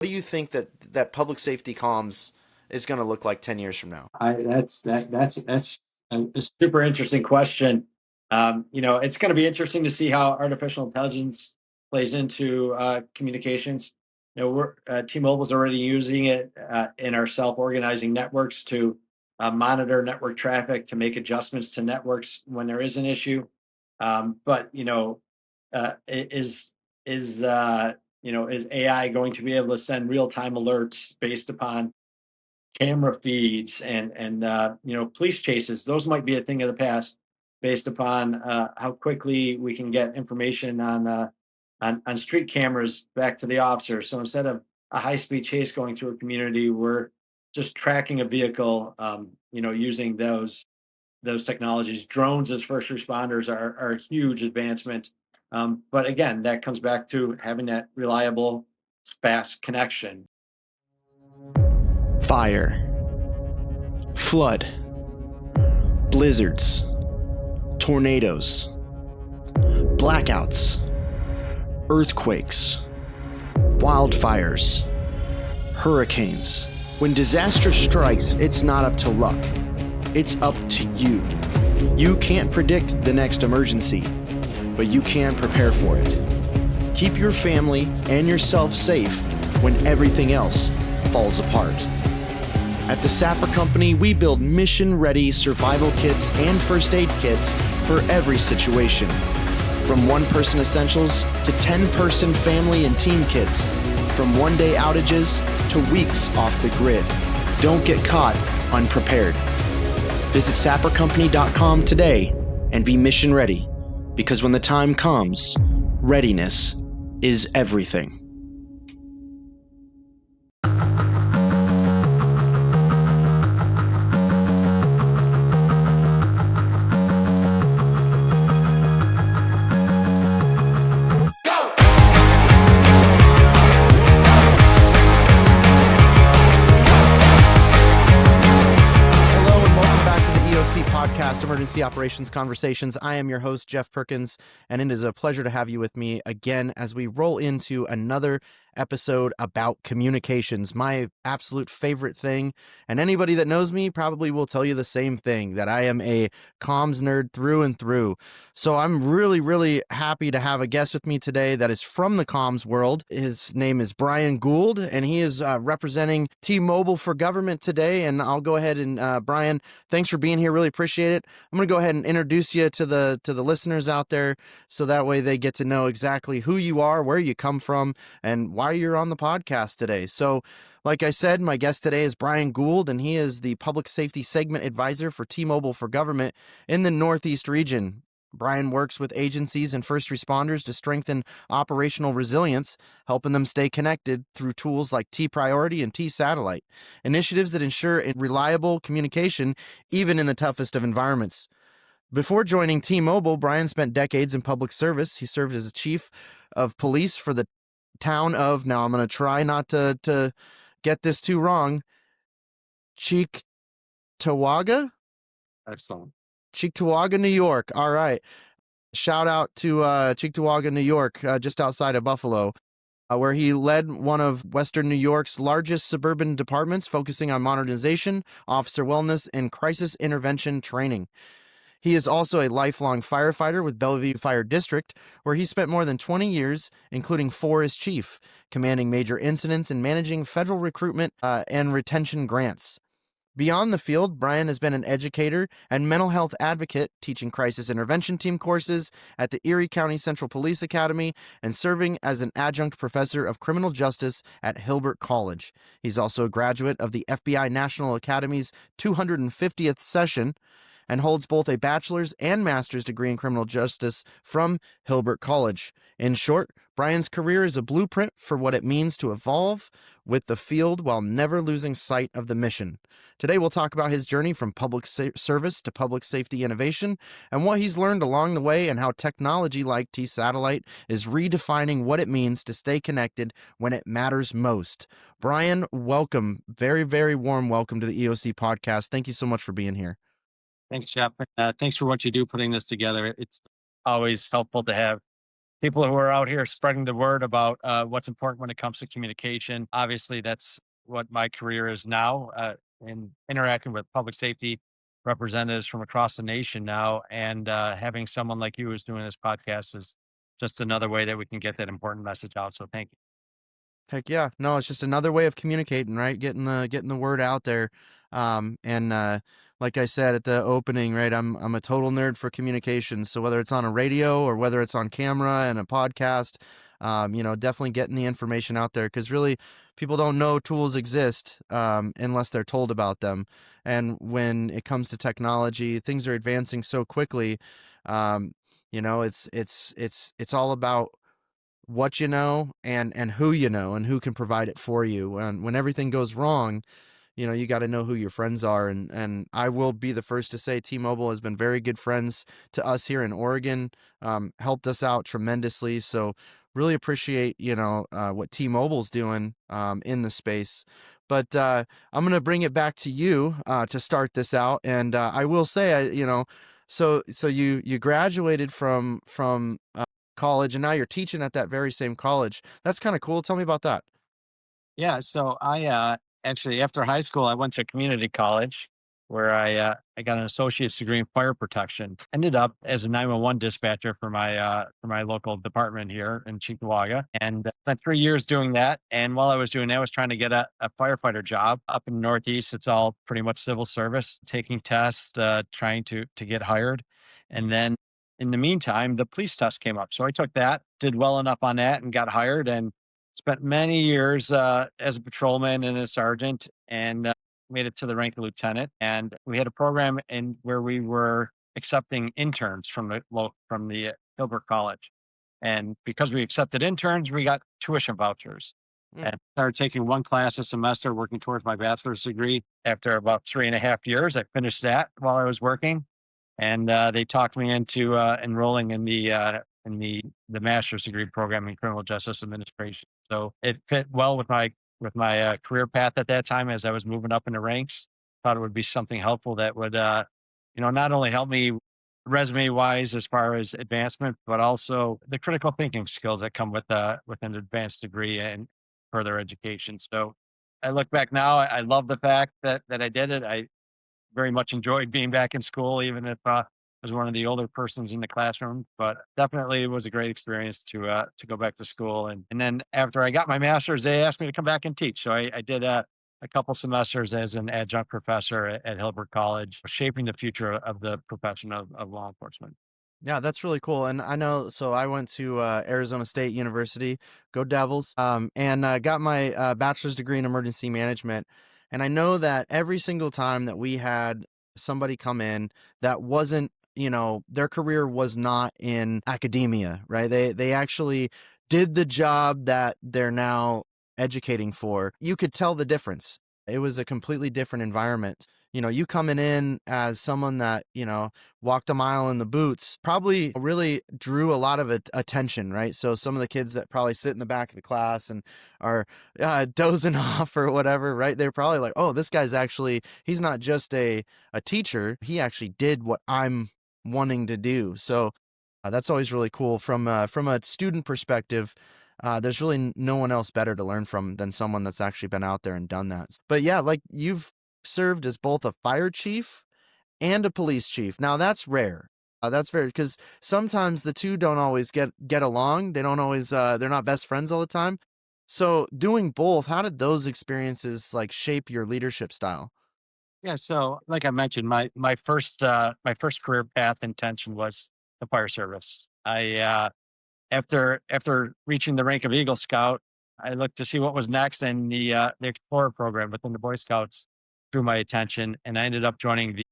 What do you think that public safety comms is going to look like 10 years from now? That's a super interesting question. It's going to be interesting to see how artificial intelligence plays into communications. T-Mobile's already using it in our self-organizing networks to monitor network traffic, to make adjustments to networks when there is an issue. But is is AI going to be able to send real-time alerts based upon camera feeds and police chases? Those might be a thing of the past, based upon how quickly we can get information on street cameras back to the officer. So instead of a high-speed chase going through a community, we're just tracking a vehicle, using those technologies. Drones as first responders are a huge advancement. But again, that comes back to having that reliable, fast connection. Fire, flood, blizzards, tornadoes, blackouts, earthquakes, wildfires, hurricanes. When disaster strikes, it's not up to luck. It's up to you. You can't predict the next emergency, but you can prepare for it. Keep your family and yourself safe when everything else falls apart. At the Sapper Company, we build mission-ready survival kits and first aid kits for every situation. From one-person essentials to 10-person family and team kits. From one-day outages to weeks off the grid. Don't get caught unprepared. Visit sappercompany.com today and be mission ready, because when the time comes, readiness is everything. Podcast, Emergency Operations Conversations. I am your host, Jeff Perkins, and it is a pleasure to have you with me again as we roll into another episode about communications, my absolute favorite thing. And anybody that knows me probably will tell you the same thing, that I am a comms nerd through and through. So I'm really, really happy to have a guest with me today that is from the comms world. His name is Brian Gould, and he is representing T-Mobile for Government today. And I'll go ahead and, Brian, thanks for being here. Really appreciate it. I'm going to go ahead and introduce you to the listeners out there, so that way they get to know exactly who you are, where you come from, and why you're on the podcast today. So, like I said, my guest today is Brian Gould, and he is the Public Safety Segment Advisor for T-Mobile for Government in the Northeast region. Brian works with agencies and first responders to strengthen operational resilience, helping them stay connected through tools like T-Priority and T-Satellite, initiatives that ensure reliable communication even in the toughest of environments. Before joining T-Mobile, Brian spent decades in public service. He served as chief of police for the town of, now I'm going to try not to get this too wrong, Cheektowaga? Excellent. Cheektowaga, New York. All right. Shout out to Cheektowaga, New York, just outside of Buffalo, where he led one of Western New York's largest suburban departments, focusing on modernization, officer wellness, and crisis intervention training. He is also a lifelong firefighter with Bellevue Fire District, where he spent more than 20 years, including 4 as chief, commanding major incidents and managing federal recruitment and retention grants. Beyond the field, Brian has been an educator and mental health advocate, teaching crisis intervention team courses at the Erie County Central Police Academy and serving as an adjunct professor of criminal justice at Hilbert College. He's also a graduate of the FBI National Academy's 250th session and holds both a bachelor's and master's degree in criminal justice from Hilbert College. In short, Brian's career is a blueprint for what it means to evolve with the field while never losing sight of the mission. Today, we'll talk about his journey from public service to public safety innovation and what he's learned along the way, and how technology like T-Satellite is redefining what it means to stay connected when it matters most. Brian, welcome. Very, very warm welcome to the EOC Podcast. Thank you so much for being here. Thanks, Jeff. Thanks for what you do putting this together. It's always helpful to have people who are out here spreading the word about what's important when it comes to communication. Obviously, that's what my career is now, in interacting with public safety representatives from across the nation now. And having someone like you who's doing this podcast is just another way that we can get that important message out. So thank you. Heck yeah. No, it's just another way of communicating, right? Getting the word out there. And like I said at the opening, right, I'm a total nerd for communications. So whether it's on a radio or whether it's on camera and a podcast, definitely getting the information out there, because really people don't know tools exist unless they're told about them. And when it comes to technology, things are advancing so quickly. It's all about what you know and who you know and who can provide it for you. And when everything goes wrong, you got to know who your friends are. And I will be the first to say T-Mobile has been very good friends to us here in Oregon, helped us out tremendously. So really appreciate, what T-Mobile's doing in the space. But I'm going to bring it back to you to start this out. And I will say, so you graduated from college, and now you're teaching at that very same college. That's kind of cool. Tell me about that. Yeah, so I actually, after high school, I went to community college where I got an associate's degree in fire protection. Ended up as a 911 dispatcher for my local department here in Cheektowaga, and spent 3 years doing that. And while I was doing that, I was trying to get a firefighter job up in the Northeast. It's all pretty much civil service, taking tests, trying to get hired, and then in the meantime, the police test came up. So I took that, did well enough on that, and got hired. And spent many years as a patrolman and a sergeant, and made it to the rank of lieutenant. And we had a program in where we were accepting interns from the Hilbert College. And because we accepted interns, we got tuition vouchers. And started taking one class a semester, working towards my bachelor's degree. After about 3.5 years, I finished that while I was working, and they talked me into enrolling in the master's degree program in criminal justice administration. So it fit well with my career path at that time as I was moving up in the ranks. Thought it would be something helpful that would not only help me resume wise as far as advancement, but also the critical thinking skills that come with an advanced degree and further education. So I look back now, I love the fact that I did it. I very much enjoyed being back in school, even if I was one of the older persons in the classroom. But definitely, it was a great experience to go back to school. And then after I got my master's, they asked me to come back and teach. So I did a couple semesters as an adjunct professor at Hilbert College, shaping the future of the profession of law enforcement. Yeah, that's really cool. And I know, so I went to Arizona State University, go Devils, and got my bachelor's degree in emergency management. And I know that every single time that we had somebody come in that wasn't, their career was not in academia, right? They actually did the job that they're now educating for. You could tell the difference. It was a completely different environment. You coming in as someone that, walked a mile in the boots probably really drew a lot of attention, right? So some of the kids that probably sit in the back of the class and are dozing off or whatever, right? They're probably like, oh, this guy's he's not just a teacher. He actually did what I'm wanting to do. So that's always really cool from a student perspective. There's really no one else better to learn from than someone that's actually been out there and done that. But yeah, like you've served as both a fire chief and a police chief. Now that's rare. That's rare because sometimes the two don't always get along. They don't always, they're not best friends all the time. So doing both, how did those experiences like shape your leadership style? Yeah, so like I mentioned, my first career path intention was the fire service. I after reaching the rank of Eagle Scout, I looked to see what was next, and the Explorer program within the Boy Scouts drew my attention, and I ended up joining the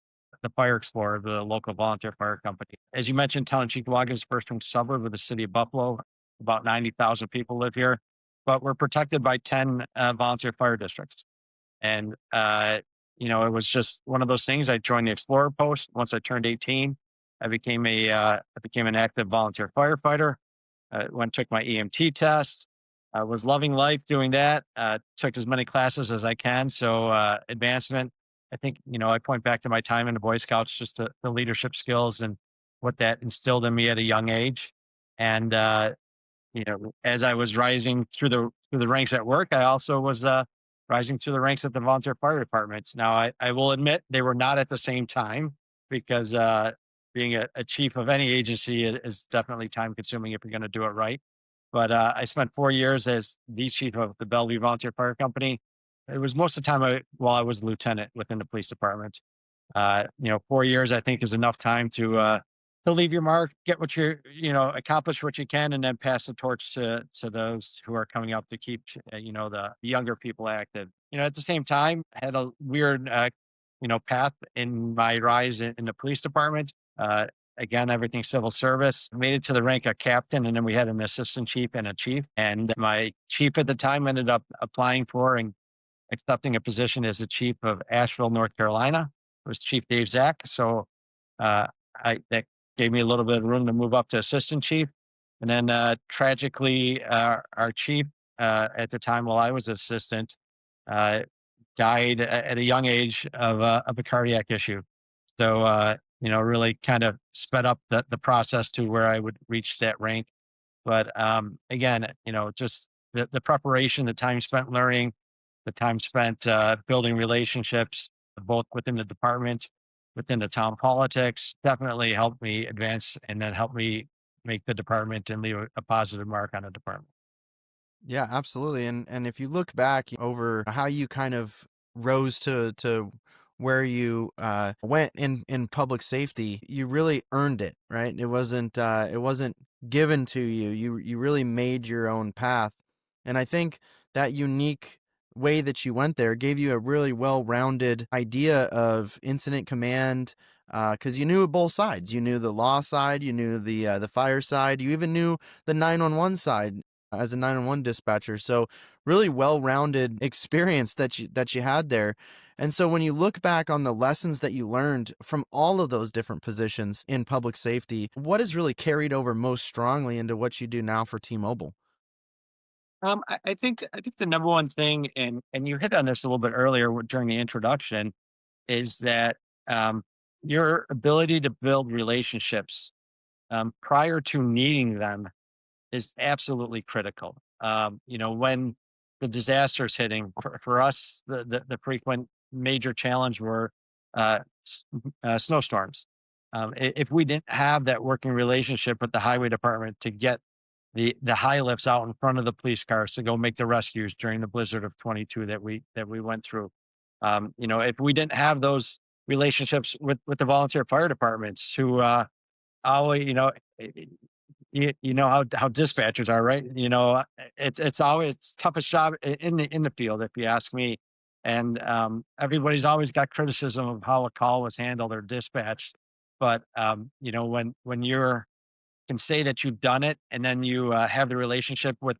Fire Explorer, the local volunteer fire company. As you mentioned, town of Cheektowaga is the first ring suburb of the city of Buffalo. About 90,000 people live here, but we're protected by 10 volunteer fire districts. And it was just one of those things. I joined the Explorer post once I turned 18. I became an active volunteer firefighter. Took my EMT test. I was loving life doing that. Took as many classes as I can. So advancement. I think I point back to my time in the Boy Scouts, just the leadership skills and what that instilled in me at a young age. And as I was rising through the ranks at work, I also was rising through the ranks at the volunteer fire departments. Now, I will admit they were not at the same time because being a chief of any agency is definitely time consuming if you're going to do it right. But I spent 4 years as the chief of the Bellevue Volunteer Fire Company. It was most of the time while I was a lieutenant within the police department. 4 years I think is enough time to leave your mark, get what accomplish what you can, and then pass the torch to those who are coming up to keep the younger people active. At the same time, I had a weird path in my rise in the police department. Again, everything civil service. Made it to the rank of captain, and then we had an assistant chief and a chief. And my chief at the time ended up applying for and accepting a position as the chief of Asheville, North Carolina. It was Chief Dave Zach. So that gave me a little bit of room to move up to assistant chief. And then tragically, our chief at the time while I was assistant died at a young age of a cardiac issue. So, really kind of sped up the process to where I would reach that rank. But again, just the preparation, the time spent learning, the time spent building relationships, both within the department, within the town politics, definitely helped me advance and then helped me make the department and leave a positive mark on the department. Yeah, absolutely. And if you look back over how you kind of rose to where you went in public safety, you really earned it, right? It wasn't given to you. You really made your own path. And I think that unique way that you went there gave you a really well-rounded idea of incident command, because you knew both sides. You knew the law side, you knew the fire side, you even knew the 911 side as a 911 dispatcher. So really well-rounded experience that you had there. And so when you look back on the lessons that you learned from all of those different positions in public safety, what has really carried over most strongly into what you do now for T-Mobile? I think the number one thing, and you hit on this a little bit earlier during the introduction, is that your ability to build relationships prior to needing them is absolutely critical. When the disasters hitting for us, the frequent major challenge were snowstorms. If we didn't have that working relationship with the highway department to get the high lifts out in front of the police cars to go make the rescues during the blizzard of 22 that we went through, if we didn't have those relationships with the volunteer fire departments who always, you know how dispatchers are, right? It's always toughest job in the field, if you ask me. And everybody's always got criticism of how a call was handled or dispatched. But when you're can say that you've done it, and then you have the relationship with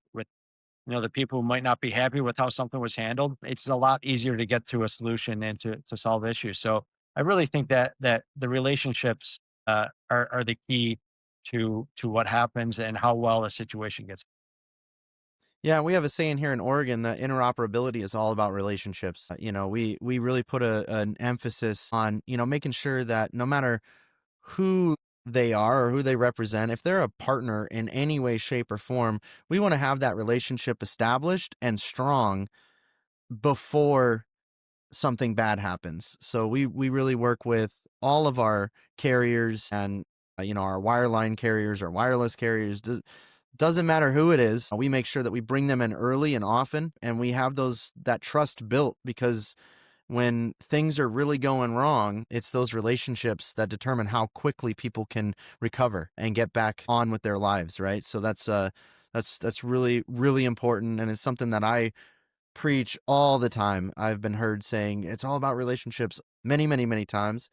the people who might not be happy with how something was handled, it's a lot easier to get to a solution and to solve issues. So I really think that the relationships are the key to what happens and how well a situation gets. Yeah, we have a saying here in Oregon that interoperability is all about relationships. We really put an emphasis on, making sure that no matter who they are or who they represent, if they're a partner in any way, shape, or form, we want to have that relationship established and strong before something bad happens. So we really work with all of our carriers and our wireline carriers or wireless carriers. Doesn't matter who it is. We make sure that we bring them in early and often, and we have that trust built, because when things are really going wrong, it's those relationships that determine how quickly people can recover and get back on with their lives, right? So that's really, really important, and it's something that I preach all the time. I've been heard saying it's all about relationships many, many, many times.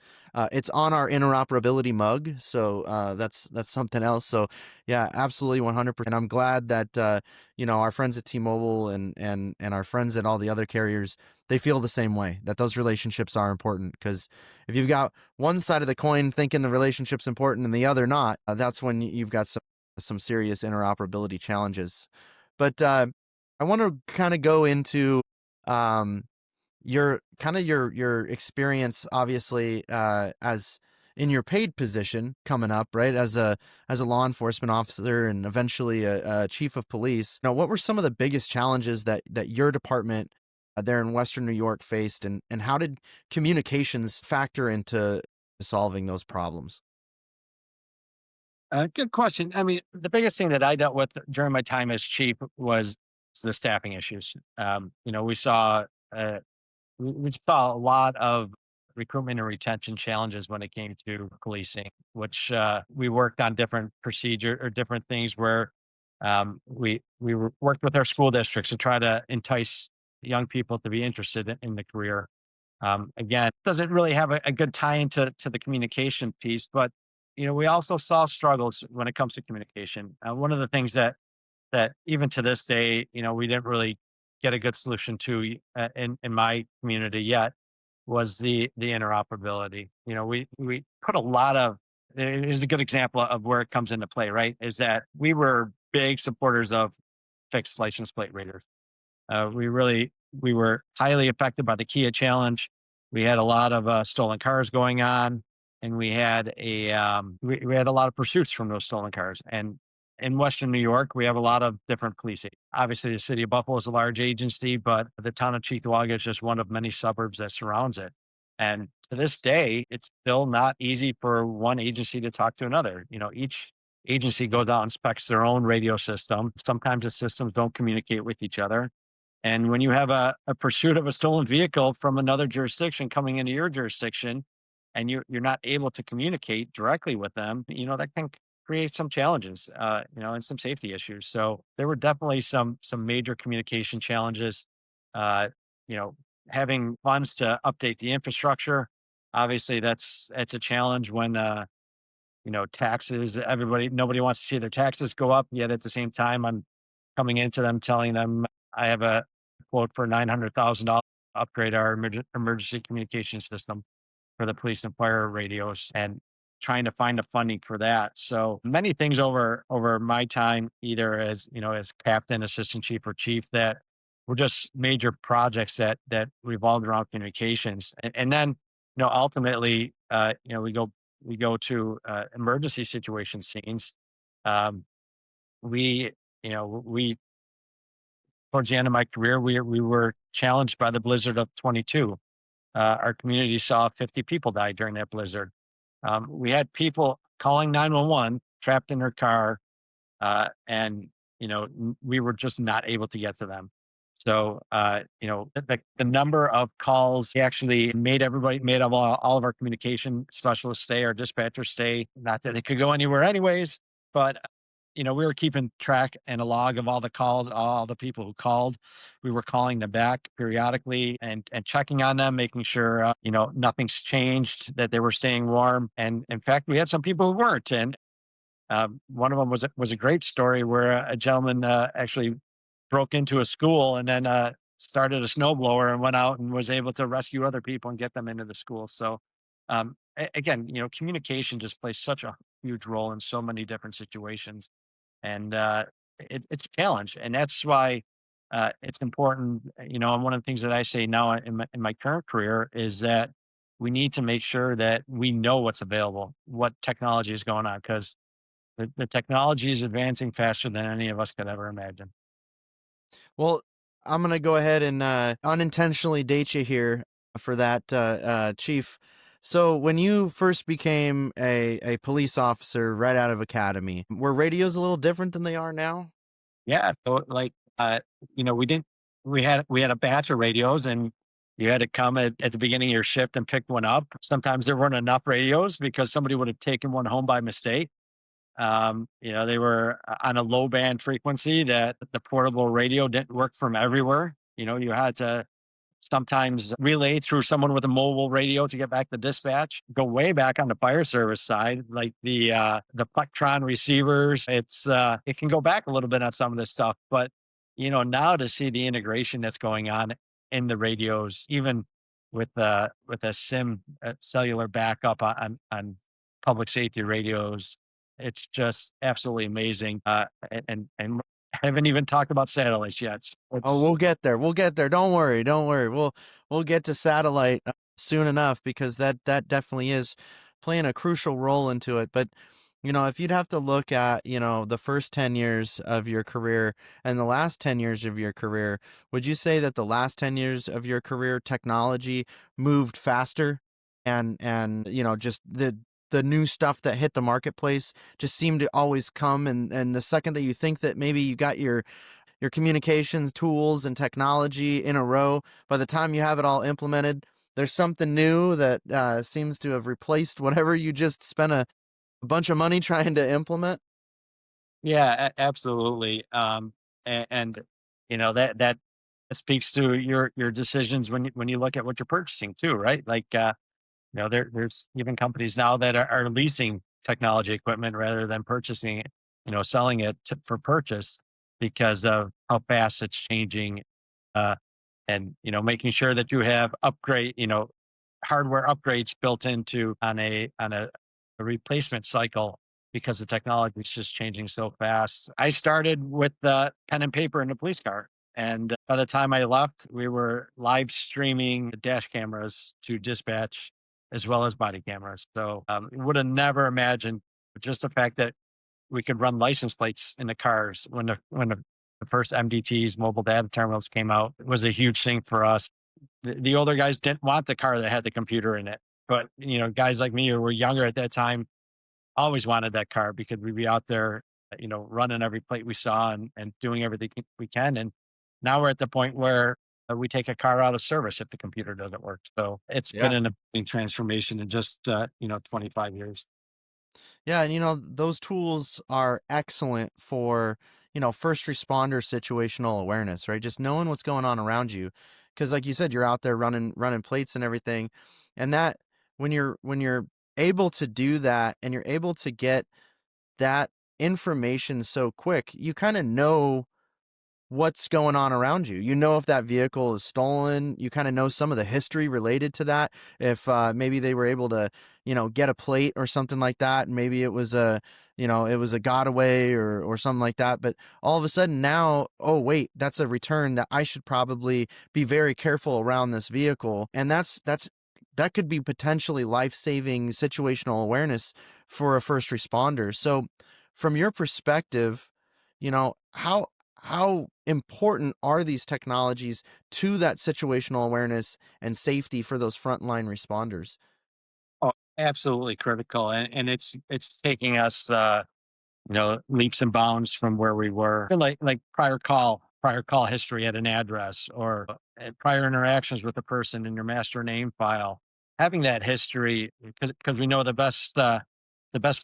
It's on our interoperability mug, so that's something else. So yeah, absolutely 100%. I'm glad that our friends at T-Mobile and our friends at all the other carriers, they feel the same way, that those relationships are important. Because if you've got one side of the coin thinking the relationship's important and the other not, that's when you've got some serious interoperability challenges. But I want to kind of go into your experience, obviously, as in your paid position coming up, right, as a law enforcement officer and eventually a chief of police. Now, what were some of the biggest challenges that your department there in Western New York faced, and how did communications factor into solving those problems? Good question. I mean, the biggest thing that I dealt with during my time as chief was the staffing issues. We saw uh, we saw a lot of recruitment and retention challenges when it came to policing, which we worked on different procedure or different things where worked with our school districts to try to entice young people to be interested in the career. Again, doesn't really have a good tie into the communication piece, but we also saw struggles when it comes to communication. One of the things that even to this day, we didn't really get a good solution to in my community yet was the interoperability. We put a lot of here's a good example of where it comes into play, right? Is that we were big supporters of fixed license plate readers. We were highly affected by the Kia challenge. We had a lot of stolen cars going on, and we had a lot of pursuits from those stolen cars. And in Western New York, we have a lot of different police. Obviously, the city of Buffalo is a large agency, but the town of Cheektowaga is just one of many suburbs that surrounds it. And to this day, it's still not easy for one agency to talk to another. Each agency goes out and specs their own radio system. Sometimes the systems don't communicate with each other. And when you have a pursuit of a stolen vehicle from another jurisdiction coming into your jurisdiction, and you're not able to communicate directly with them, that can create some challenges, and some safety issues. So there were definitely some major communication challenges. Uh, you know, Having funds to update the infrastructure, obviously it's a challenge when taxes. Nobody wants to see their taxes go up. Yet at the same time, I'm coming into them telling them I have a quote for $900,000 upgrade our emergency communication system for the police and fire radios, and trying to find the funding for that. So many things over my time, either as captain, assistant chief, or chief, that were just major projects that revolved around communications. And then ultimately we go to emergency situation scenes. Um, we we towards the end of my career, we were challenged by the blizzard of 22. Our community saw 50 people die during that blizzard. We had people calling 911 trapped in their car, and we were just not able to get to them. So the number of calls, we actually made all of our communication specialists stay, our dispatchers stay. Not that they could go anywhere anyways, but we were keeping track and a log of all the calls, all the people who called. We were calling them back periodically and checking on them, making sure, nothing's changed, that they were staying warm. And in fact, we had some people who weren't. And one of them was a great story where a gentleman actually broke into a school and then started a snowblower and went out and was able to rescue other people and get them into the school. So again, communication just plays such a huge role in so many different situations. And it's a challenge, and that's why it's important. And one of the things that I say now in my current career is that we need to make sure that we know what's available, what technology is going on, because the technology is advancing faster than any of us could ever imagine. Well, I'm going to go ahead and unintentionally date you here for that, Chief. So when you first became a police officer right out of academy, were radios a little different than they are now? Yeah. So we had a batch of radios, and you had to come at the beginning of your shift and pick one up. Sometimes there weren't enough radios because somebody would have taken one home by mistake. They were on a low band frequency that the portable radio didn't work from everywhere. You had to sometimes relay through someone with a mobile radio to get back the dispatch. Go way back on the fire service side, like the Plectron receivers. It can go back a little bit on some of this stuff, but now to see the integration that's going on in the radios, even with a SIM cellular backup on public safety radios, it's just absolutely amazing. And I haven't even talked about satellites yet. Oh, we'll get there. We'll get there. Don't worry. Don't worry. We'll get to satellite soon enough, because that definitely is playing a crucial role into it. But, if you'd have to look at, the first 10 years of your career and the last 10 years of your career, would you say that the last 10 years of your career technology moved faster and, just the new stuff that hit the marketplace just seemed to always come, and the second that you think that maybe you got your communications tools and technology in a row, by the time you have it all implemented, there's something new that seems to have replaced whatever you just spent a bunch of money trying to implement? Yeah, absolutely. And that speaks to your decisions when you look at what you're purchasing too, right? Like, there's even companies now that are leasing technology equipment rather than purchasing it, selling it for purchase because of how fast it's changing. Uh, and, making sure that you have hardware upgrades built into on a replacement cycle because the technology is just changing so fast. I started with pen and paper in the police car. And by the time I left, we were live streaming the dash cameras to dispatch as well as body cameras. So would have never imagined just the fact that we could run license plates in the cars when the first MDTs, mobile data terminals, came out. It was a huge thing for us. The older guys didn't want the car that had the computer in it, but guys like me who were younger at that time always wanted that car because we'd be out there, running every plate we saw and doing everything we can. And now we're at the point where we take a car out of service if the computer doesn't work. So it's been Yeah. an amazing transformation in just 25 years. Yeah, and those tools are excellent for, first responder situational awareness, right? Just knowing what's going on around you. Because like you said, you're out there running plates and everything. And that when you're able to do that and you're able to get that information so quick, you kind of know what's going on around you. You know if that vehicle is stolen. You kind of know some of the history related to that. If maybe they were able to, get a plate or something like that, and maybe it was a gotaway or something like that. But all of a sudden now, oh wait, that's a return that I should probably be very careful around this vehicle, and that could be potentially life-saving situational awareness for a first responder. So, from your perspective, how important are these technologies to that situational awareness and safety for those frontline responders? Oh, absolutely critical. And it's taking us leaps and bounds from where we were. Like prior call history at an address or prior interactions with a person in your master name file. Having that history, because we know the best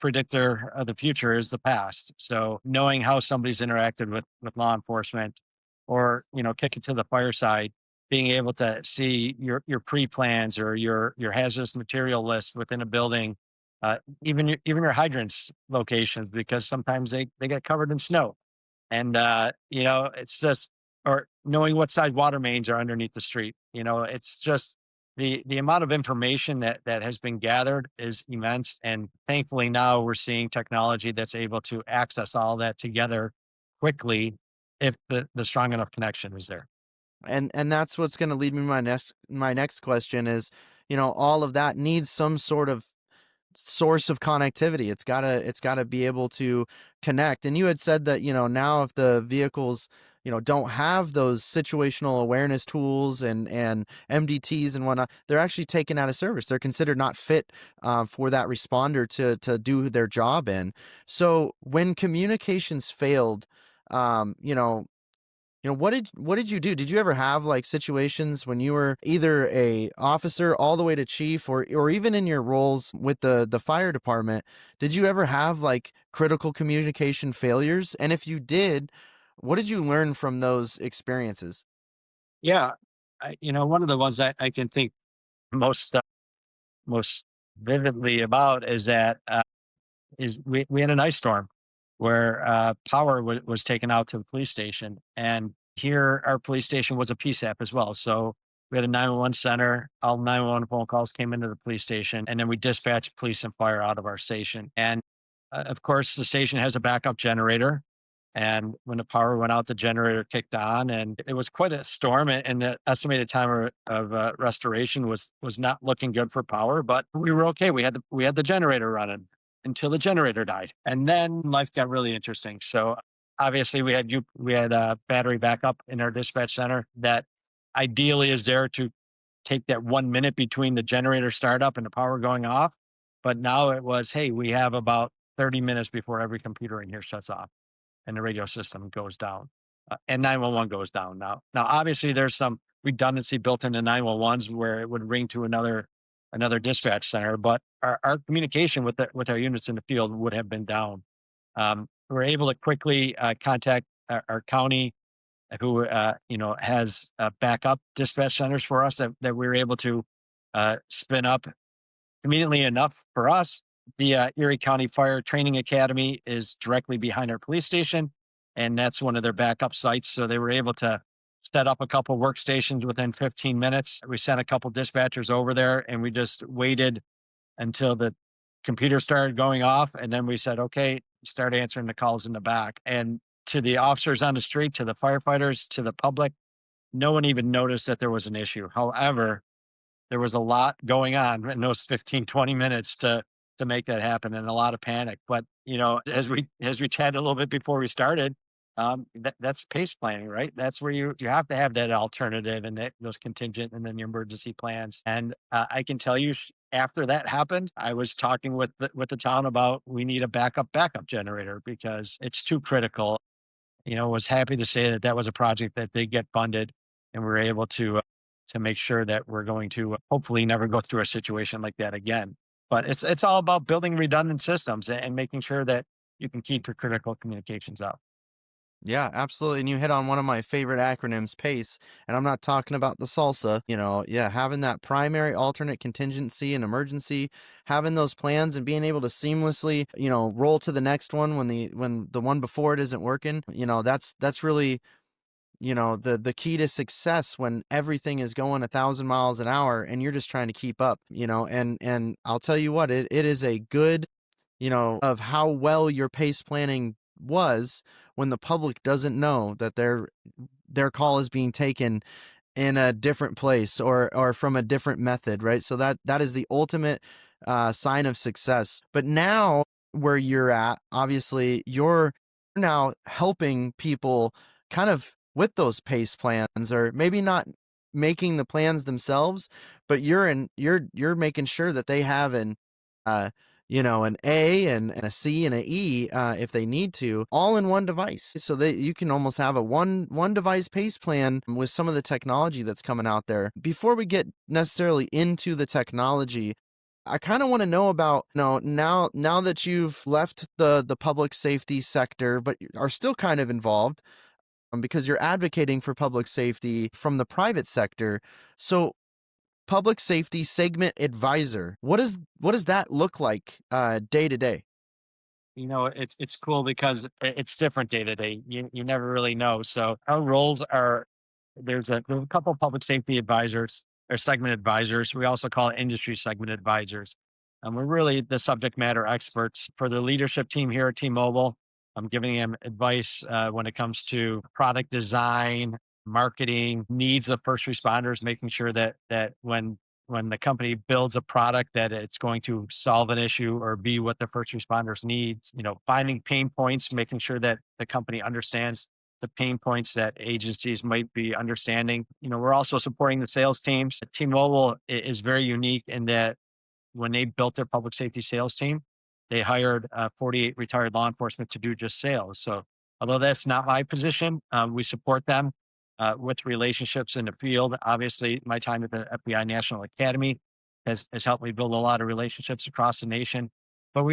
predictor of the future is the past. So knowing how somebody's interacted with law enforcement, or kick it to the fireside, being able to see your pre-plans or your hazardous material list within a building, even your hydrants locations, because sometimes they get covered in snow. And it's just, or knowing what size water mains are underneath the street. It's just the amount of information that has been gathered is immense. And thankfully now we're seeing technology that's able to access all that together quickly if the strong enough connection is there. And that's what's going to lead me to my next question is, all of that needs some sort of source of connectivity. It's gotta be able to connect. And you had said that, now if the vehicles, don't have those situational awareness tools and MDTs and whatnot, they're actually taken out of service. They're considered not fit for that responder to do their job in. So when communications failed, um, you know, what did you do? Did you ever have like situations when you were either a officer all the way to chief, or even in your roles with the fire department, did you ever have like critical communication failures? And if you did, what did you learn from those experiences? Yeah. One of the ones I can think most vividly about is that we had an ice storm where power was taken out to the police station. And here, our police station was a PSAP as well. So we had a 911 center. All 911 phone calls came into the police station, and then we dispatched police and fire out of our station. And of course, the station has a backup generator. And when the power went out, the generator kicked on, and it was quite a storm. And the estimated time of restoration was not looking good for power, but we were okay. We had the generator running until the generator died, and then life got really interesting. So obviously, we had a battery backup in our dispatch center that ideally is there to take that 1 minute between the generator startup and the power going off. But now it was, hey, we have about 30 minutes before every computer in here shuts off and the radio system goes down, and 911 goes down. Now, obviously, there's some redundancy built into 911s where it would ring to another dispatch center, but our communication with our units in the field would have been down. We're able to quickly contact our county, who has backup dispatch centers for us that we were able to spin up conveniently enough for us. The Erie County Fire Training Academy is directly behind our police station, and that's one of their backup sites. So they were able to set up a couple workstations within 15 minutes. We sent a couple dispatchers over there, and we just waited until the computer started going off, and then we said, "Okay, start answering the calls in the back." And to the officers on the street, to the firefighters, to the public, no one even noticed that there was an issue. However, there was a lot going on in those 15, 20 minutes to make that happen, and a lot of panic. But as we chatted a little bit before we started, that's pace planning, right? That's where you have to have that alternative and those contingent and then your emergency plans. And I can tell you, after that happened, I was talking with the town about, we need a backup generator because it's too critical. Was happy to say that was a project that did get funded, and we were able to make sure that we're going to hopefully never go through a situation like that again. But it's all about building redundant systems and making sure that you can keep your critical communications up. Yeah, absolutely. And you hit on one of my favorite acronyms, PACE. And I'm not talking about the salsa, yeah, having that primary, alternate, contingency, and emergency, having those plans and being able to seamlessly, roll to the next one when the one before it isn't working. That's really, the key to success when everything is going 1,000 miles an hour and you're just trying to keep up, and I'll tell you what, it is a good, of how well your pace planning was when the public doesn't know that their call is being taken in a different place or from a different method, right? So that is the ultimate sign of success. But now where you're at, obviously you're now helping people kind of with those pace plans, or maybe not making the plans themselves, but you're making sure that they have an A and a C and an E, if they need to, all in one device, so that you can almost have a one device pace plan with some of the technology that's coming out there. Before we get necessarily into the technology, I kind of want to know about, now that you've left the public safety sector, but are still kind of involved, because you're advocating for public safety from the private sector. So public safety segment advisor, what does that look like day to day? It's cool because it's different day to day. You never really know. So our roles are, there's a couple of public safety advisors or segment advisors. We also call it industry segment advisors. And we're really the subject matter experts for the leadership team here at T-Mobile. I'm giving them advice when it comes to product design, marketing, needs of first responders, making sure that when the company builds a product, that it's going to solve an issue or be what the first responders needs, finding pain points, making sure that the company understands the pain points that agencies might be understanding. We're also supporting the sales teams. T-Mobile is very unique in that when they built their public safety sales team, they hired 48 retired law enforcement to do just sales. So although that's not my position, we support them with relationships in the field. Obviously, my time at the FBI National Academy has helped me build a lot of relationships across the nation. But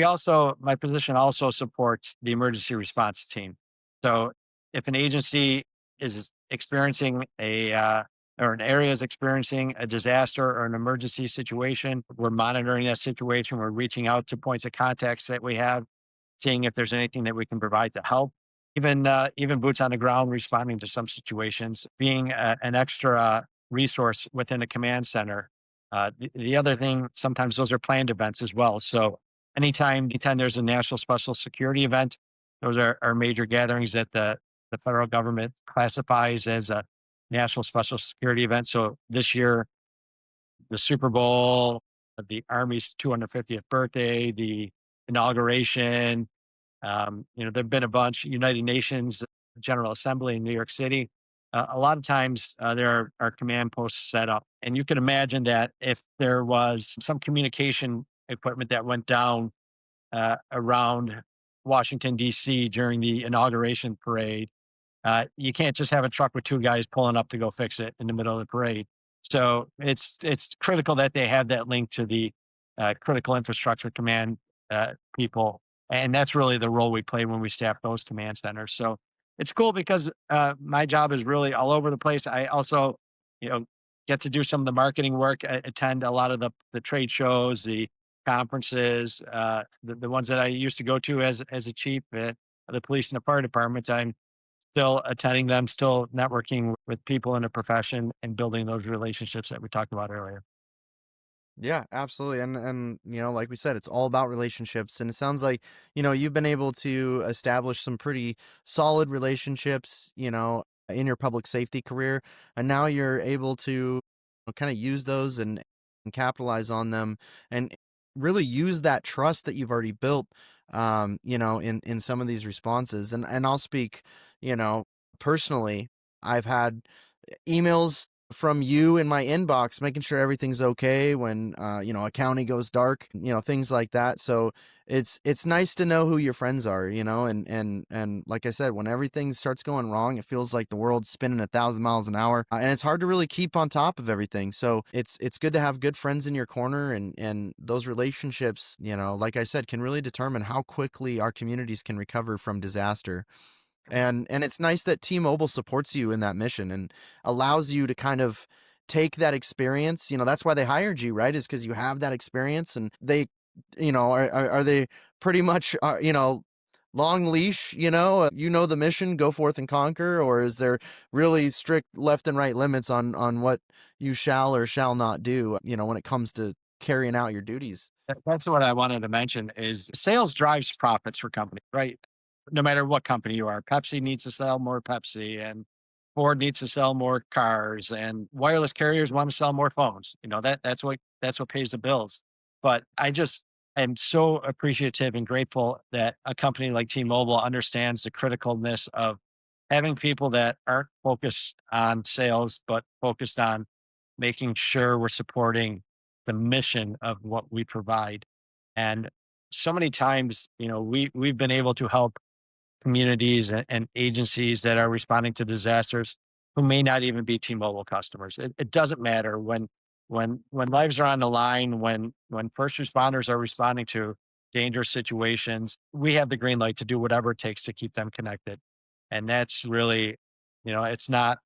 my position also supports the emergency response team. So if an agency is experiencing or an area is experiencing a disaster or an emergency situation, we're monitoring that situation. We're reaching out to points of contacts that we have, seeing if there's anything that we can provide to help. Even boots on the ground, responding to some situations, being an extra resource within a command center. The other thing, sometimes those are planned events as well. So anytime there's a national special security event, Those are major gatherings that the federal government classifies as a national special security event. So this year, the Super Bowl, the Army's 250th birthday, the inauguration, there've been a bunch. United Nations General Assembly in New York City. A lot of times there are command posts set up, and you can imagine that if there was some communication equipment that went down around Washington D.C. during the inauguration parade, you can't just have a truck with two guys pulling up to go fix it in the middle of the parade. So it's critical that they have that link to the critical infrastructure command people, and that's really the role we play when we staff those command centers. So it's cool because my job is really all over the place. I also, you know, get to do some of the marketing work, attend a lot of the trade shows, the conferences, the ones that I used to go to as a chief at the police and the fire departments. I'm still attending them, still networking with people in the profession and building those relationships that we talked about earlier. Yeah, absolutely. And like we said, it's all about relationships. And it sounds like, you've been able to establish some pretty solid relationships, in your public safety career. And now you're able to kind of use those and capitalize on them and really use that trust that you've already built in some of these responses. And I'll speak, you know, personally, I've had emails from you in my inbox making sure everything's okay when a county goes dark, things like that. So it's nice to know who your friends are, and like I said, when everything starts going wrong, it feels like the world's spinning 1,000 miles an hour, and it's hard to really keep on top of everything. So it's good to have good friends in your corner, and those relationships, like I said, can really determine how quickly our communities can recover from disaster. And it's nice that T-Mobile supports you in that mission and allows you to kind of take that experience. That's why they hired you, right? Is because you have that experience, and they, are they pretty much, long leash, the mission, go forth and conquer, or is there really strict left and right limits on what you shall or shall not do, when it comes to carrying out your duties? That's what I wanted to mention is sales drives profits for companies, right? No matter what company you are, Pepsi needs to sell more Pepsi, and Ford needs to sell more cars, and wireless carriers want to sell more phones. That's what pays the bills. But I just am so appreciative and grateful that a company like T-Mobile understands the criticalness of having people that aren't focused on sales, but focused on making sure we're supporting the mission of what we provide. And so many times, we've been able to help communities and agencies that are responding to disasters who may not even be T-Mobile customers. It doesn't matter when lives are on the line, when first responders are responding to dangerous situations, we have the green light to do whatever it takes to keep them connected. And that's really, it's not,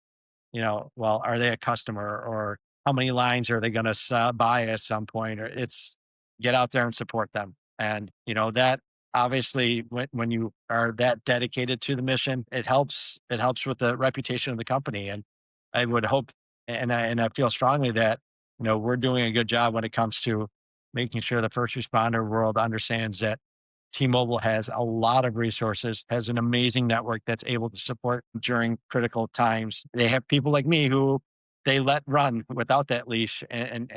well, are they a customer, or how many lines are they going to buy at some point? Or it's get out there and support them. And, that obviously when you are that dedicated to the mission, it helps with the reputation of the company. And I would hope, and I feel strongly that, we're doing a good job when it comes to making sure the first responder world understands that T-Mobile has a lot of resources, has an amazing network that's able to support during critical times. They have people like me who they let run without that leash, and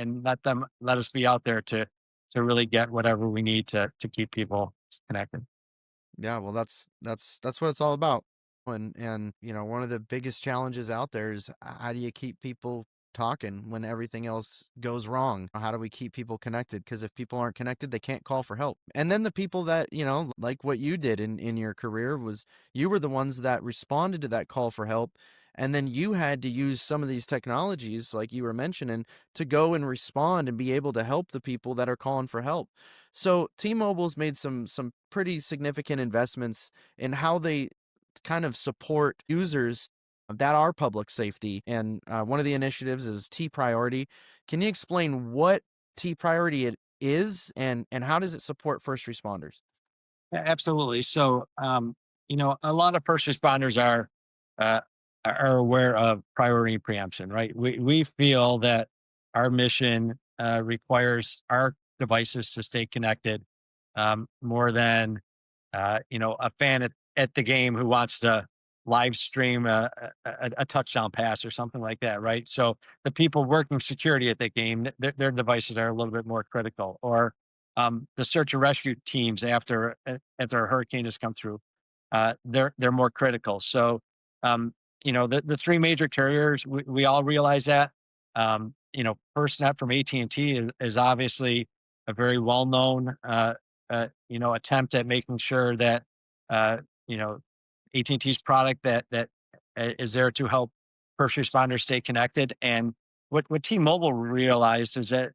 let us be out there to really get whatever we need to keep people connected. Yeah, well, that's what it's all about. And one of the biggest challenges out there is how do you keep people talking when everything else goes wrong? How do we keep people connected? Because if people aren't connected, they can't call for help. And then the people that, like what you did in your career, was you were the ones that responded to that call for help. And then you had to use some of these technologies, like you were mentioning, to go and respond and be able to help the people that are calling for help. So T-Mobile's made some pretty significant investments in how they kind of support users that are public safety. And one of the initiatives is T Priority. Can you explain what T Priority it is, and how does it support first responders? Absolutely. So, a lot of first responders uh, are aware of priority preemption, right? We feel that our mission requires our devices to stay connected more than a fan at at the game who wants to live stream a touchdown pass or something like that, right? So the people working security at the game, their devices are a little bit more critical. Or the search and rescue teams after a hurricane has come through, they're more critical. So the three major carriers, we all realize that. FirstNet from AT&T is obviously a very well-known attempt at making sure that uh, you know AT&T's product that is there to help first responders stay connected. And what T-Mobile realized is that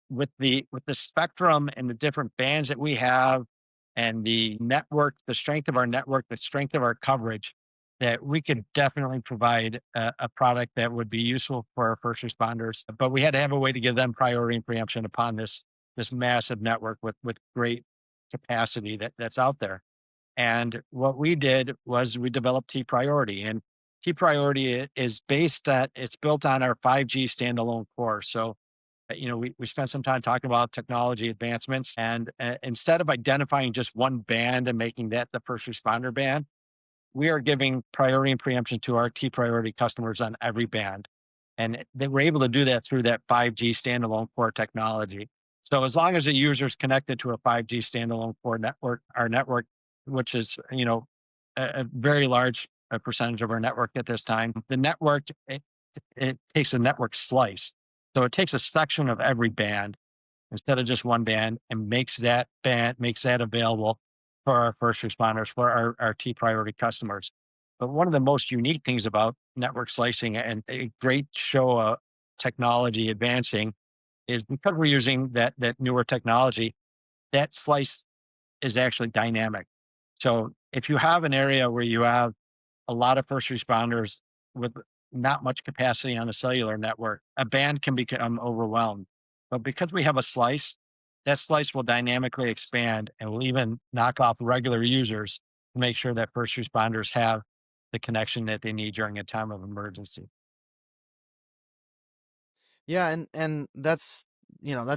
with the spectrum and the different bands that we have, and the network, the strength of our network, the strength of our coverage, that we could definitely provide a product that would be useful for our first responders. But we had to have a way to give them priority and preemption upon this massive network with great capacity that's out there. And what we did was we developed T Priority, and T Priority it's built on our 5G standalone core. So we spent some time talking about technology advancements, and instead of identifying just one band and making that the first responder band, we are giving priority and preemption to our T Priority customers on every band. And they were able to do that through that 5G standalone core technology. So as long as a user is connected to a 5G standalone core network, our network, which is, a very large percentage of our network at this time, the network, it takes a network slice. So it takes a section of every band instead of just one band, and makes that available for our first responders, for our T Priority customers. But one of the most unique things about network slicing and a great show of technology advancing is because we're using that newer technology, that slice is actually dynamic. So if you have an area where you have a lot of first responders with not much capacity on a cellular network, a band can become overwhelmed. But because we have a slice, that slice will dynamically expand and will even knock off regular users to make sure that first responders have the connection that they need during a time of emergency. Yeah, and that's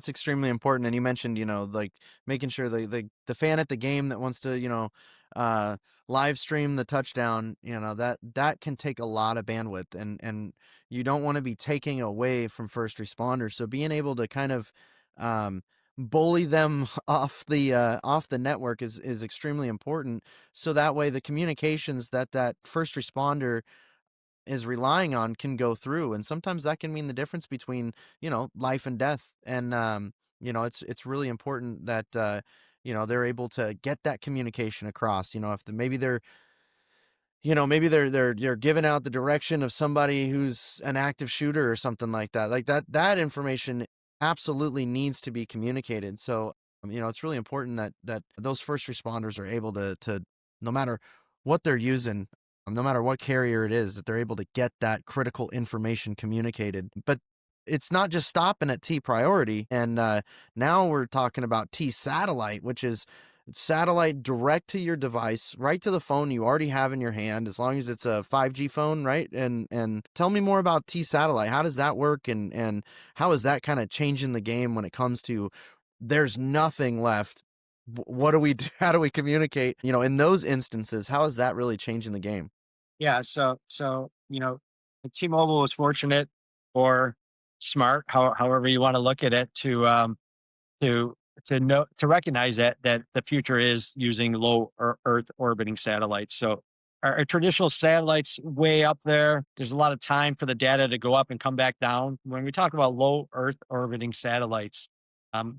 extremely important. And you mentioned, like making sure the fan at the game that wants to, live stream the touchdown, that can take a lot of bandwidth, and you don't want to be taking away from first responders. So being able to kind of um bully them off the network is extremely important, so that way the communications that first responder is relying on can go through. And sometimes that can mean the difference between, life and death. And it's really important that they're able to get that communication across. If maybe they're giving out the direction of somebody who's an active shooter or something like that. Like that information absolutely needs to be communicated. So it's really important that those first responders are able to no matter what they're using, no matter what carrier it is, that they're able to get that critical information communicated. But it's not just stopping at T Priority, and now we're talking about T Satellite, which is satellite direct to your device, right to the phone you already have in your hand, as long as it's a 5G phone, right? And tell me more about T Satellite. How does that work, and how is that kind of changing the game when it comes to there's nothing left? What do we do? How do we communicate? In those instances, how is that really changing the game? Yeah. So T-Mobile was fortunate, or smart, however you want to look at it, to to recognize that the future is using low Earth orbiting satellites. So our traditional satellites way up there, there's a lot of time for the data to go up and come back down. When we talk about low Earth orbiting satellites,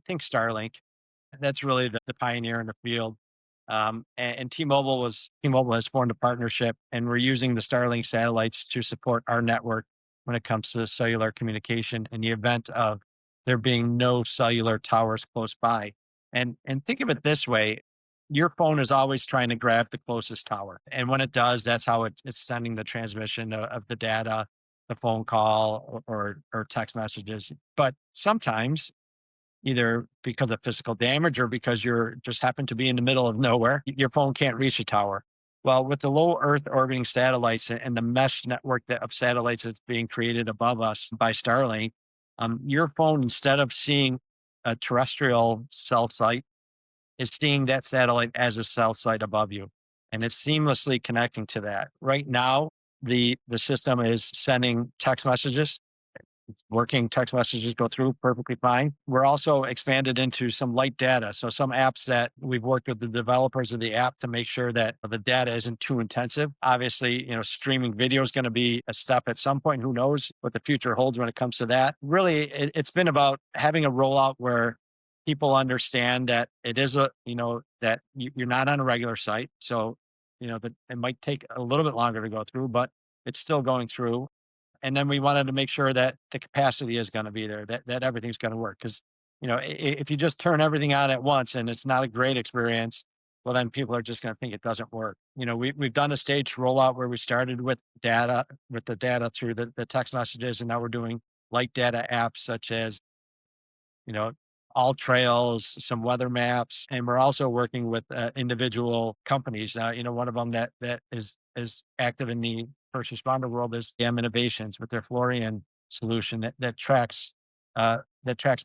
think Starlink. That's really the pioneer in the field. And T-Mobile has formed a partnership, and we're using the Starlink satellites to support our network when it comes to cellular communication in the event of there being no cellular towers close by. And think of it this way: your phone is always trying to grab the closest tower, and when it does, that's how it's sending the transmission of the data, the phone call, or text messages. But sometimes, either because of physical damage or because you're just happen to be in the middle of nowhere, your phone can't reach a tower. Well, with the low Earth orbiting satellites and the mesh network of satellites that's being created above us by Starlink, your phone, instead of seeing a terrestrial cell site, is seeing that satellite as a cell site above you. and it's seamlessly connecting to that. Right now, the system is sending text messages. It's working. Text messages go through perfectly fine. We're also expanded into some light data. So some apps that we've worked with the developers of the app to make sure that the data isn't too intensive. Obviously, streaming video is going to be a step at some point. Who knows what the future holds when it comes to that? Really, it's been about having a rollout where people understand that it is that you're not on a regular site. So, that it might take a little bit longer to go through, but it's still going through. And then we wanted to make sure that the capacity is going to be there, that everything's going to work. Because if you just turn everything on at once and it's not a great experience, well, then people are just going to think it doesn't work. We've done a staged rollout where we started with the data through the text messages, and now we're doing light data apps such as you know all trails, some weather maps, and we're also working with individual companies. One of them that is active in the first responder world is DM Innovations with their Florian solution that tracks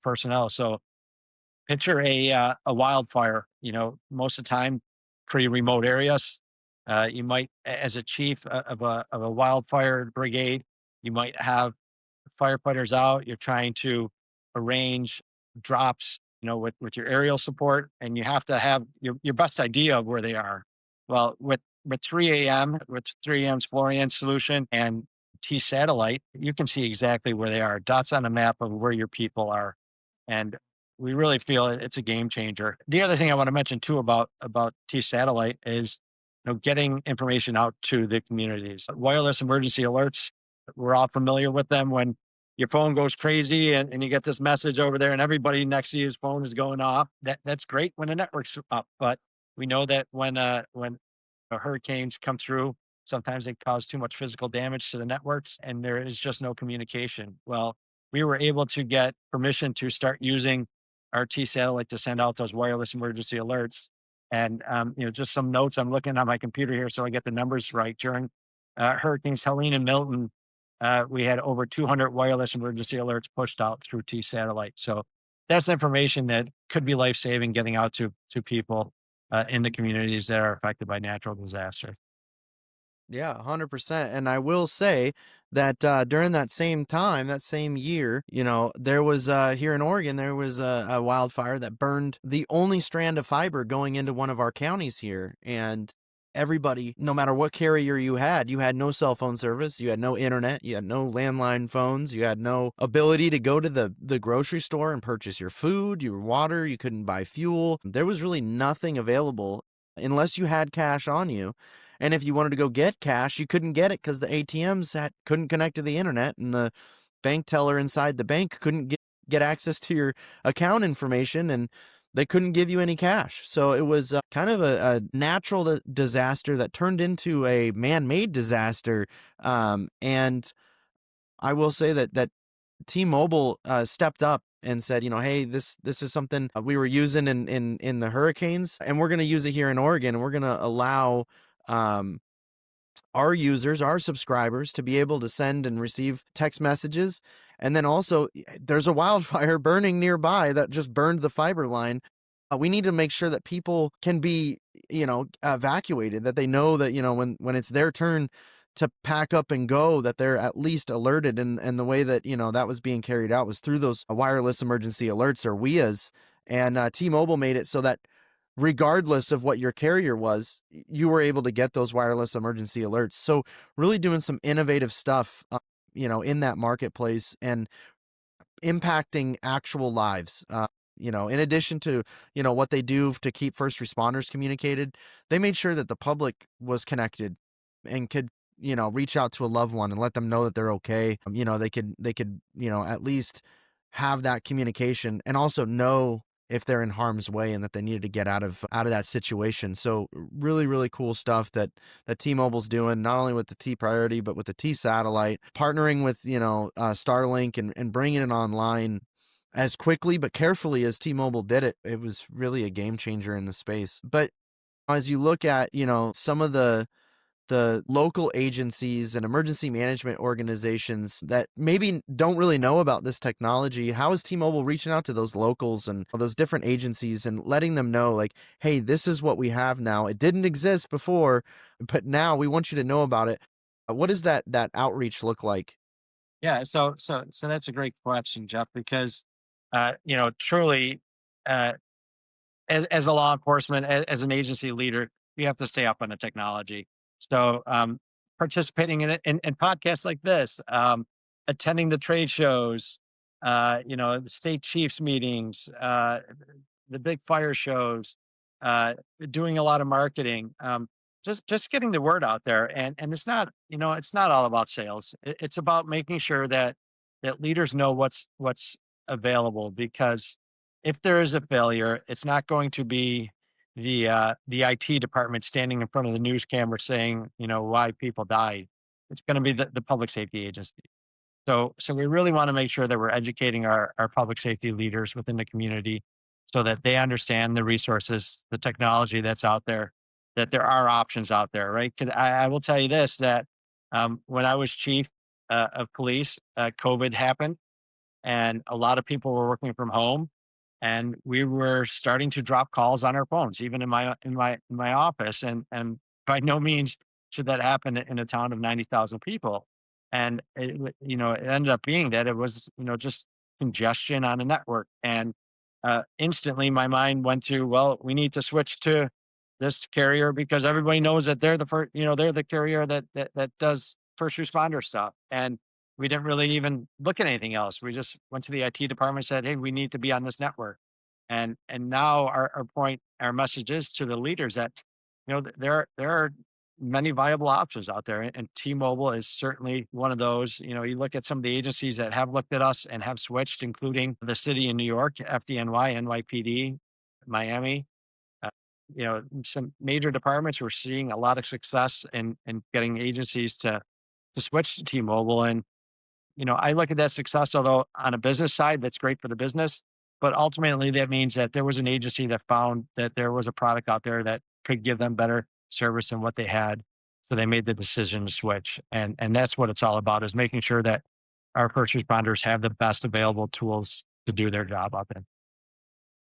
personnel. So picture a wildfire. Most of the time, pretty remote areas. You might, as a chief of a wildfire brigade, you might have firefighters out. You're trying to arrange drops, with your aerial support, and you have to have your best idea of where they are. Well, with 3AM, with 3M's Florian solution and T satellite, you can see exactly where they are, dots on a map of where your people are. And we really feel it's a game changer. The other thing I want to mention too about T satellite is getting information out to the communities. Wireless emergency alerts, we're all familiar with them when your phone goes crazy and you get this message over there and everybody next to you's phone is going off. That's great when the network's up, but we know that when hurricanes come through, sometimes they cause too much physical damage to the networks and there is just no communication. Well, we were able to get permission to start using our T satellite to send out those wireless emergency alerts. And just some notes. I'm looking on my computer here so I get the numbers right. During Hurricanes Helene and Milton, we had over 200 wireless emergency alerts pushed out through T satellite. So that's information that could be life saving, getting out to people in the communities that are affected by natural disaster. Yeah, 100%. And I will say that during that same time, that same year, there was here in Oregon, there was a wildfire that burned the only strand of fiber going into one of our counties here. And everybody, no matter what carrier you had no cell phone service, you had no internet, you had no landline phones, you had no ability to go to the grocery store and purchase your food, your water, you couldn't buy fuel. There was really nothing available unless you had cash on you. And if you wanted to go get cash, you couldn't get it because the ATMs couldn't connect to the internet, and the bank teller inside the bank couldn't get access to your account information, and they couldn't give you any cash. So it was kind of a natural disaster that turned into a man-made disaster. And I will say that T-Mobile stepped up and said, hey, this is something we were using in the hurricanes, and we're going to use it here in Oregon, and we're going to allow our users, our subscribers, to be able to send and receive text messages. And then also, there's a wildfire burning nearby that just burned the fiber line. We need to make sure that people can be, evacuated, that they know that, when it's their turn to pack up and go, that they're at least alerted. And the way that, that was being carried out was through those wireless emergency alerts, or WIAs. And T-Mobile made it so that regardless of what your carrier was, you were able to get those wireless emergency alerts. So really doing some innovative stuff, in that marketplace and impacting actual lives. In addition to, what they do to keep first responders communicated, they made sure that the public was connected and could, reach out to a loved one and let them know that they're okay. They could, at least have that communication and also know if they're in harm's way and that they needed to get out of that situation. So really, really cool stuff that T-Mobile's doing, not only with the T Priority, but with the T Satellite, partnering with, Starlink and bringing it online as quickly but carefully as T-Mobile did it. It was really a game changer in the space. But as you look at, some of the the local agencies and emergency management organizations that maybe don't really know about this technology, how is T-Mobile reaching out to those locals and those different agencies and letting them know, like, hey, this is what we have now. It didn't exist before, but now we want you to know about it. What does that outreach look like? Yeah, so that's a great question, Jeff, because truly, uh, as a law enforcement, as an agency leader, you have to stay up on the technology. So, participating in podcasts like this, attending the trade shows, the state chiefs meetings, the big fire shows, uh, doing a lot of marketing, just getting the word out there. And it's not all about sales. It's about making sure that leaders know what's available, because if there is a failure, it's not going to be the IT department standing in front of the news camera saying, why people died. It's going to be the public safety agency. So we really want to make sure that we're educating our public safety leaders within the community so that they understand the resources, the technology that's out there, that there are options out there, right? 'Cause I will tell you this, that when I was chief of police, COVID happened and a lot of people were working from home, and we were starting to drop calls on our phones, even in my office. And by no means should that happen in a town of 90,000 people. And it ended up being that it was just congestion on a network. And instantly my mind went to, well, we need to switch to this carrier because everybody knows that they're the first, they're the carrier that does first responder stuff. And we didn't really even look at anything else. We just went to the IT department and said, "Hey, we need to be on this network." And now our message is to the leaders that there are many viable options out there, and T-Mobile is certainly one of those. You look at some of the agencies that have looked at us and have switched, including the city in New York, FDNY, NYPD, Miami. Uh, some major departments. We're seeing a lot of success in getting agencies to switch to T-Mobile. And I look at that success, although on a business side, that's great for the business. But ultimately, that means that there was an agency that found that there was a product out there that could give them better service than what they had. So they made the decision to switch. And that's what it's all about, is making sure that our first responders have the best available tools to do their job out there.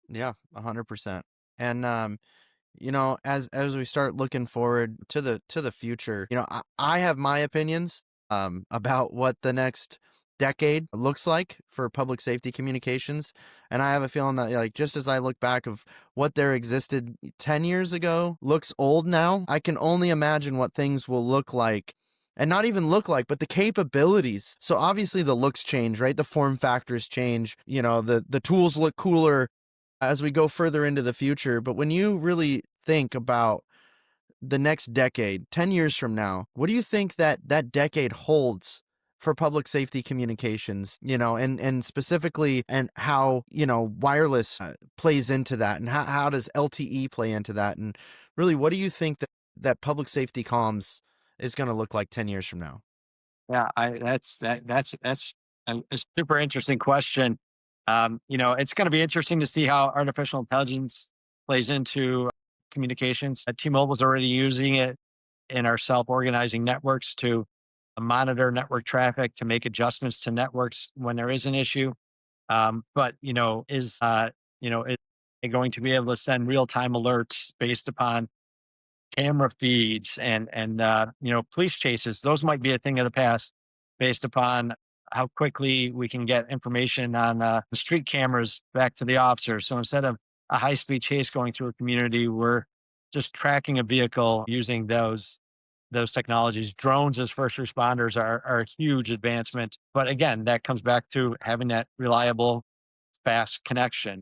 Yeah, 100%. And as we start looking forward to the future, I have my opinions about what the next decade looks like for public safety communications, and I have a feeling that, like, just as I look back of what there existed 10 years ago looks old now, I can only imagine what things will look like. And not even look like, but the capabilities. So obviously the looks change, right? The form factors change. The tools look cooler as we go further into the future. But when you really think about the next decade, 10 years from now, what do you think that decade holds for public safety communications, and specifically, and how, wireless plays into that, and how does LTE play into that? And really, what do you think that public safety comms is going to look like 10 years from now? Yeah, that's a super interesting question. It's going to be interesting to see how artificial intelligence plays into communications. T-Mobile's already using it in our self-organizing networks to monitor network traffic, to make adjustments to networks when there is an issue. But is it going to be able to send real-time alerts based upon camera feeds and police chases? Those might be a thing of the past, based upon how quickly we can get information on the street cameras back to the officers. So instead of a high speed chase going through a community, we're just tracking a vehicle using those technologies. Drones as first responders are a huge advancement, but again, that comes back to having that reliable, fast connection.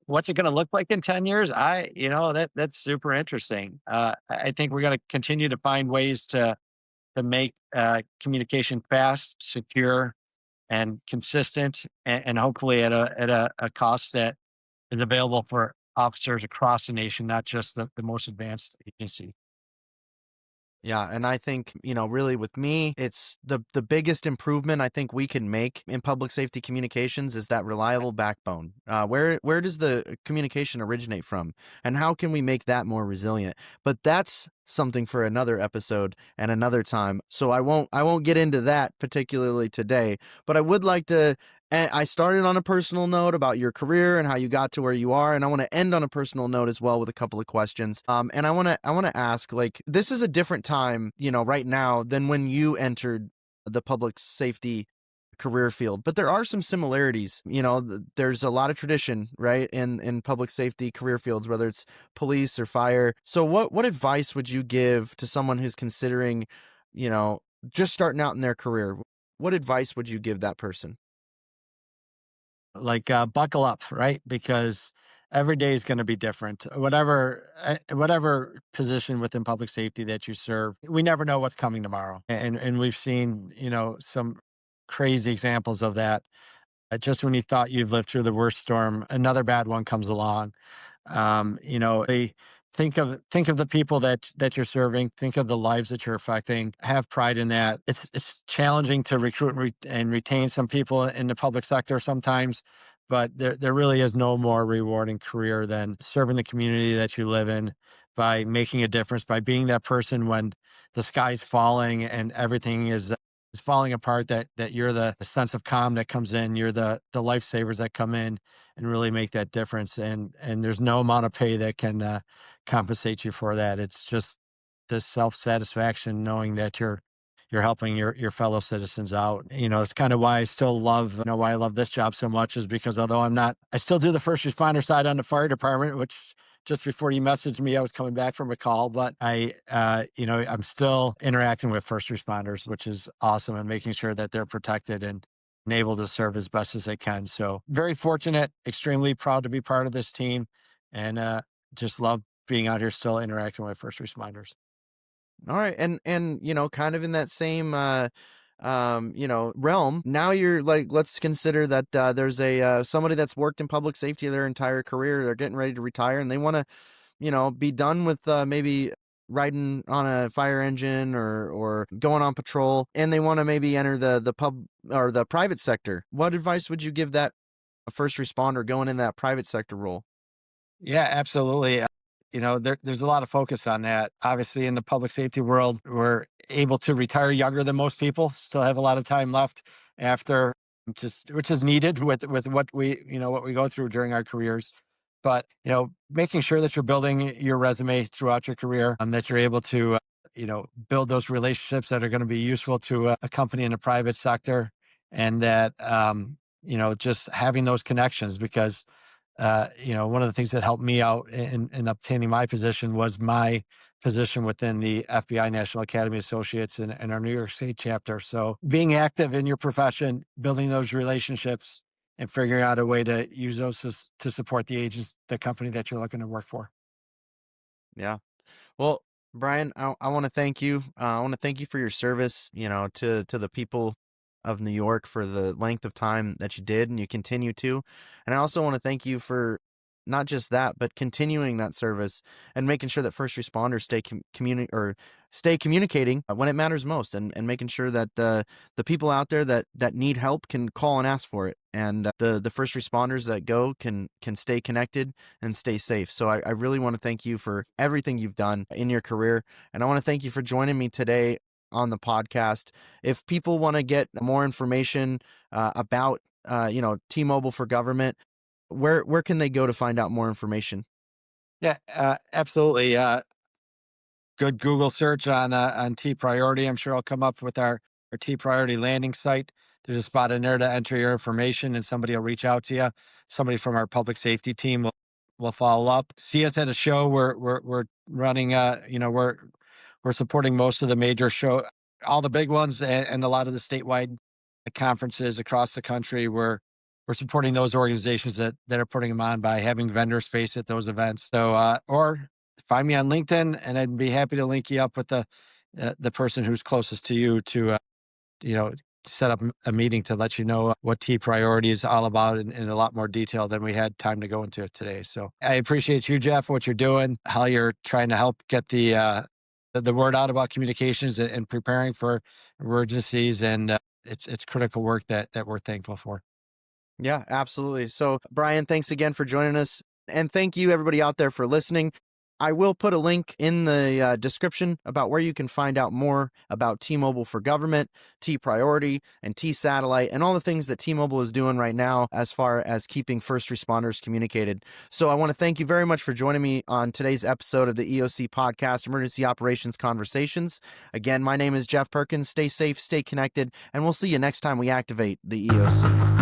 What's it going to look like in 10 years? That's super interesting. I think we're going to continue to find ways to make communication fast, secure, and consistent, and hopefully at a cost that is available for officers across the nation, not just the most advanced agency. Yeah, and I think, really with me, it's the biggest improvement I think we can make in public safety communications is that reliable backbone. Where does the communication originate from, and how can we make that more resilient? But that's something for another episode and another time. So I won't get into that particularly today, but I would like to. I started on a personal note about your career and how you got to where you are, and I want to end on a personal note as well with a couple of questions. And I want to ask, like, this is a different time, right now than when you entered the public safety career field, but there are some similarities. There's a lot of tradition, right, in public safety career fields, whether it's police or fire. So what advice would you give to someone who's considering, you know, just starting out in their career? What advice would you give that person? Like, buckle up, right? Because every day is going to be different. Whatever position within public safety that you serve, we never know what's coming tomorrow, and we've seen some crazy examples of that. Just when you thought you've lived through the worst storm, another bad one comes along. They think of the people that you're serving, think of the lives that you're affecting, have pride in that. It's challenging to recruit and retain some people in the public sector sometimes, but there really is no more rewarding career than serving the community that you live in, by making a difference, by being that person when the sky's falling and everything is falling apart, that you're the sense of calm that comes in, you're the lifesavers that come in and really make that difference. And there's no amount of pay that can compensate you for that. It's just this self-satisfaction knowing that you're helping your fellow citizens out. It's kind of why I still love, why I love this job so much, is because although I still do the first responder side on the fire department, which just before you messaged me, I was coming back from a call, but I'm still interacting with first responders, which is awesome, and making sure that they're protected and able to serve as best as they can. So very fortunate, extremely proud to be part of this team, and just love being out here still interacting with first responders. All right, and kind of in that same realm. Now you're like, let's consider that there's a somebody that's worked in public safety their entire career. They're getting ready to retire, and they want to, be done with maybe riding on a fire engine or going on patrol, and they want to maybe enter the pub or the private sector. What advice would you give that a first responder going in that private sector role? Yeah, absolutely. There's a lot of focus on that. Obviously, in the public safety world, we're able to retire younger than most people, still have a lot of time left after, just which is needed with what we go through during our careers. But, making sure that you're building your resume throughout your career, that you're able to, build those relationships that are going to be useful to a company in the private sector, and that, just having those connections, because one of the things that helped me out in obtaining my position was my position within the FBI National Academy Associates and our New York State chapter. So being active in your profession, building those relationships, and figuring out a way to use those to support the company that you're looking to work for. Yeah. Well, Brian, I want to thank you. I want to thank you for your service, to the people of New York for the length of time that you did and you continue to. And I also want to thank you for not just that, but continuing that service and making sure that first responders stay communicating when it matters most, and making sure that the people out there that need help can call and ask for it. And the first responders that go can stay connected and stay safe. So I really want to thank you for everything you've done in your career. And I want to thank you for joining me today on the podcast. If people want to get more information about T-Mobile for Government, where can they go to find out more information? Yeah, absolutely. Good Google search on T Priority. I'm sure I'll come up with our T Priority landing site. There's a spot in there to enter your information, and somebody will reach out to you. Somebody from our public safety team will follow up. See us at a show. We're running. We're supporting most of the major all the big ones, and a lot of the statewide conferences across the country. We're supporting those organizations that are putting them on by having vendor space at those events. So, or find me on LinkedIn, and I'd be happy to link you up with the person who's closest to you to, you know, set up a meeting to let you know what T Priority is all about in a lot more detail than we had time to go into today. So I appreciate you, Jeff, what you're doing, how you're trying to help get the the word out about communications and preparing for emergencies. And it's critical work that we're thankful for. Yeah, absolutely. So, Brian, thanks again for joining us. And thank you, everybody out there, for listening. I will put a link in the description about where you can find out more about T-Mobile for Government, T-Priority, and T-Satellite, and all the things that T-Mobile is doing right now as far as keeping first responders communicated. So I want to thank you very much for joining me on today's episode of the EOC Podcast, Emergency Operations Conversations. Again, my name is Jeff Perkins. Stay safe, stay connected, and we'll see you next time we activate the EOC.